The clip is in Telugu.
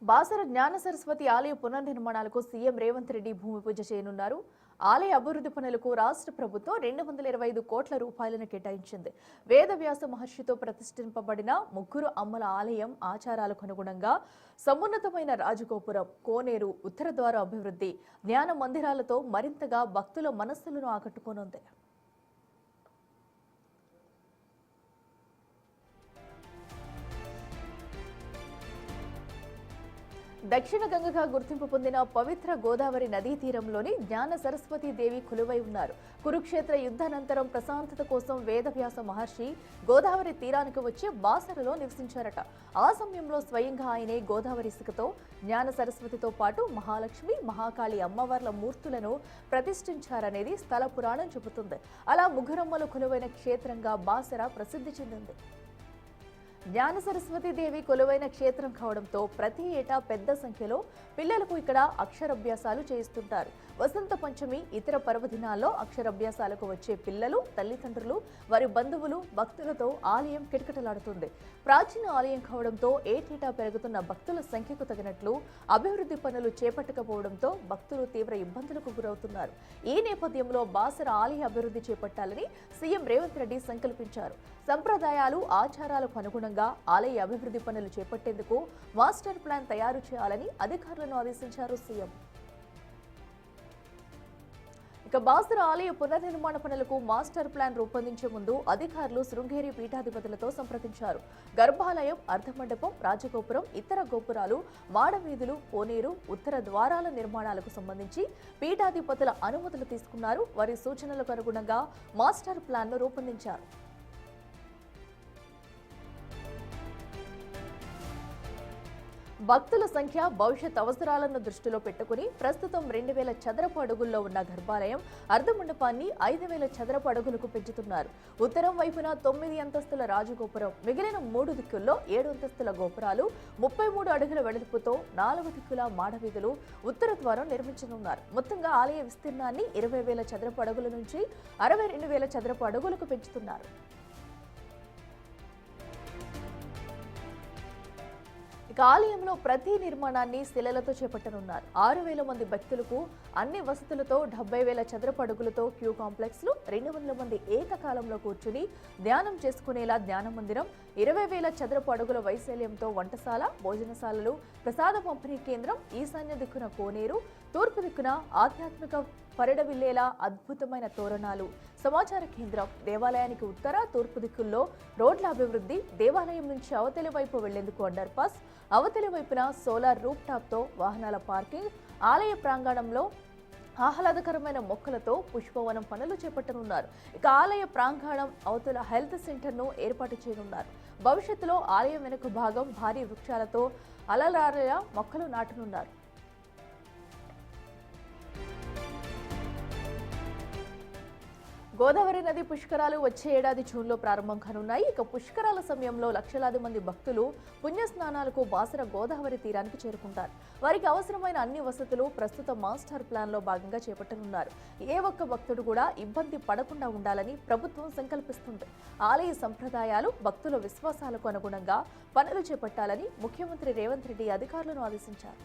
బాసర జ్ఞాన సరస్వతి ఆలయ పునర్నిర్మాణాలకు సీఎం రేవంత్ రెడ్డి భూమి పూజ చేయనున్నారు. ఆలయ అభివృద్ధి పనులకు రాష్ట్ర ప్రభుత్వం 225 కోట్ల రూపాయలను కేటాయించింది. వేదవ్యాస మహర్షితో ప్రతిష్ఠింపబడిన ముగ్గురు అమ్మల ఆలయం ఆచారాలకు అనుగుణంగా సమున్నతమైన రాజగోపురం, కోనేరు, ఉత్తర ద్వార అభివృద్ధి, జ్ఞాన మందిరాలతో మరింతగా భక్తుల మనస్సులను ఆకట్టుకోనుంది. దక్షిణ గంగగా గుర్తింపు పొందిన పవిత్ర గోదావరి నదీ తీరంలోని జ్ఞాన సరస్వతి దేవి కొలువై ఉన్నారు. కురుక్షేత్ర యుద్ధానంతరం ప్రశాంతత కోసం వేదవ్యాస మహర్షి గోదావరి తీరానికి వచ్చి బాసరలో నివసించారట. ఆ సమయంలో స్వయంగా ఆయనే గోదావరి ఇసుకతో జ్ఞాన సరస్వతితో పాటు మహాలక్ష్మి, మహాకాళి అమ్మవార్ల మూర్తులను ప్రతిష్ఠించారనేది స్థల పురాణం చెబుతుంది. అలా ముగ్గురమ్మలు కొలువైన క్షేత్రంగా బాసర ప్రసిద్ధి చెందింది. జ్ఞాన సరస్వతి దేవి కొలువైన క్షేత్రం కావడంతో ప్రతి ఏటా పెద్ద సంఖ్యలో పిల్లలకు ఇక్కడ అక్షరాభ్యాసాలు చేయిస్తుంటారు. వసంత పంచమి, ఇతర పర్వదినాల్లో అక్షరాభ్యాసాలకు వచ్చే పిల్లలు, తల్లిదండ్రులు, వారి బంధువులు, భక్తులతో ఆలయం కిటకిటలాడుతుంది. ప్రాచీన ఆలయం కావడంతో ఏటేటా పెరుగుతున్న భక్తుల సంఖ్యకు తగినట్లు అభివృద్ధి పనులు చేపట్టకపోవడంతో భక్తులు తీవ్ర ఇబ్బందులకు గురవుతున్నారు. ఈ నేపథ్యంలో బాసర ఆలయ అభివృద్ధి చేపట్టాలని సీఎం రేవంత్ రెడ్డి సంకల్పించారు. సంప్రదాయాలు, ఆచారాలకు అనుగుణంగా ఆలయ అభివృద్ధి పనులు చేపట్టేందుకు మాస్టర్ ప్లాన్ తయారు చేయాలని అధికారులను ఆదేశించారు సీఎం. ఇక బాసర ఆలయ పునర్నిర్మాణ పనులకు మాస్టర్ ప్లాన్ రూపొందించే ముందు అధికారులు శృంగేరి పీఠాధిపతులతో సంప్రదించారు. గర్భాలయం, అర్ధమండపం, రాజగోపురం, ఇతర గోపురాలు, మాడవీధులు, కోనేరు, ఉత్తర ద్వారాల నిర్మాణాలకు సంబంధించి పీఠాధిపతుల అనుమతులు తీసుకున్నారు. వారి సూచనలకు అనుగుణంగా మాస్టర్ ప్లాన్ను రూపొందించారు. భక్తుల సంఖ్య, భవిష్యత్ అవసరాలను దృష్టిలో పెట్టుకుని ప్రస్తుతం 2000 చదరపు అడుగుల్లో ఉన్న గర్భాలయం, అర్ధమండపాన్ని 5000 చదరపు అడుగులకు పెంచుతున్నారు. ఉత్తరం వైపున 9 అంతస్తుల రాజగోపురం, మిగిలిన 3 దిక్కుల్లో 7 అంతస్తుల గోపురాలు, 33 అడుగుల వెడల్పుతో 4 దిక్కుల మాడవీధులు, ఉత్తర ద్వారం నిర్మించనున్నారు. మొత్తంగా ఆలయ విస్తీర్ణాన్ని 20,000 చదరపు అడుగుల నుంచి 62,000 చదరపు అడుగులకు పెంచుతున్నారు. ఇక ఆలయంలో ప్రతి నిర్మాణాన్ని శిలలతో చేపట్టనున్నారు. 6,000 మంది భక్తులకు అన్ని వసతులతో 70,000 చదరపు అడుగులతో క్యూ కాంప్లెక్స్లు, 200 మంది ఏకకాలంలో కూర్చుని ధ్యానం చేసుకునేలా ధ్యాన మందిరం, 20,000 చదరపు అడుగుల వైశాల్యంతో వంటశాల, భోజనశాలలు, ప్రసాద పంపిణీ కేంద్రం, ఈశాన్య దిక్కున కోనేరు, తూర్పు దిక్కున ఆధ్యాత్మిక పరిడవిల్లేలా అద్భుతమైన తోరణాలు, సమాచార కేంద్రం, దేవాలయానికి ఉత్తర, తూర్పు దిక్కుల్లో రోడ్ల అభివృద్ధి, దేవాలయం నుంచి అవతలి వైపు వెళ్లేందుకు అండర్ పాస్, అవతలి వైపున సోలార్ రూప్ టాప్ తో వాహనాల పార్కింగ్, ఆలయ ప్రాంగణంలో ఆహ్లాదకరమైన మొక్కలతో పుష్పవనం పనులు చేపట్టనున్నారు. ఇక ఆలయ ప్రాంగణం అవతల హెల్త్ సెంటర్ను ఏర్పాటు చేయనున్నారు. భవిష్యత్తులో ఆలయం వెనుక భాగం భారీ వృక్షాలతో అలరారేలా మొక్కలు నాటనున్నారు. గోదావరి నది పుష్కరాలు వచ్చే ఏడాది జూన్లో ప్రారంభం కానున్నాయి. ఇక పుష్కరాల సమయంలో లక్షలాది మంది భక్తులు పుణ్యస్నానాలకు బాసర గోదావరి తీరానికి చేరుకుంటారు. వారికి అవసరమైన అన్ని వసతులు ప్రస్తుత మాస్టర్ ప్లాన్ లో భాగంగా చేపట్టనున్నారు. ఏ ఒక్క భక్తుడు కూడా ఇబ్బంది పడకుండా ఉండాలని ప్రభుత్వం సంకల్పిస్తుంది. ఆలయ సంప్రదాయాలు, భక్తుల విశ్వాసాలకు అనుగుణంగా పనులు చేపట్టాలని ముఖ్యమంత్రి రేవంత్ రెడ్డి అధికారులను ఆదేశించారు.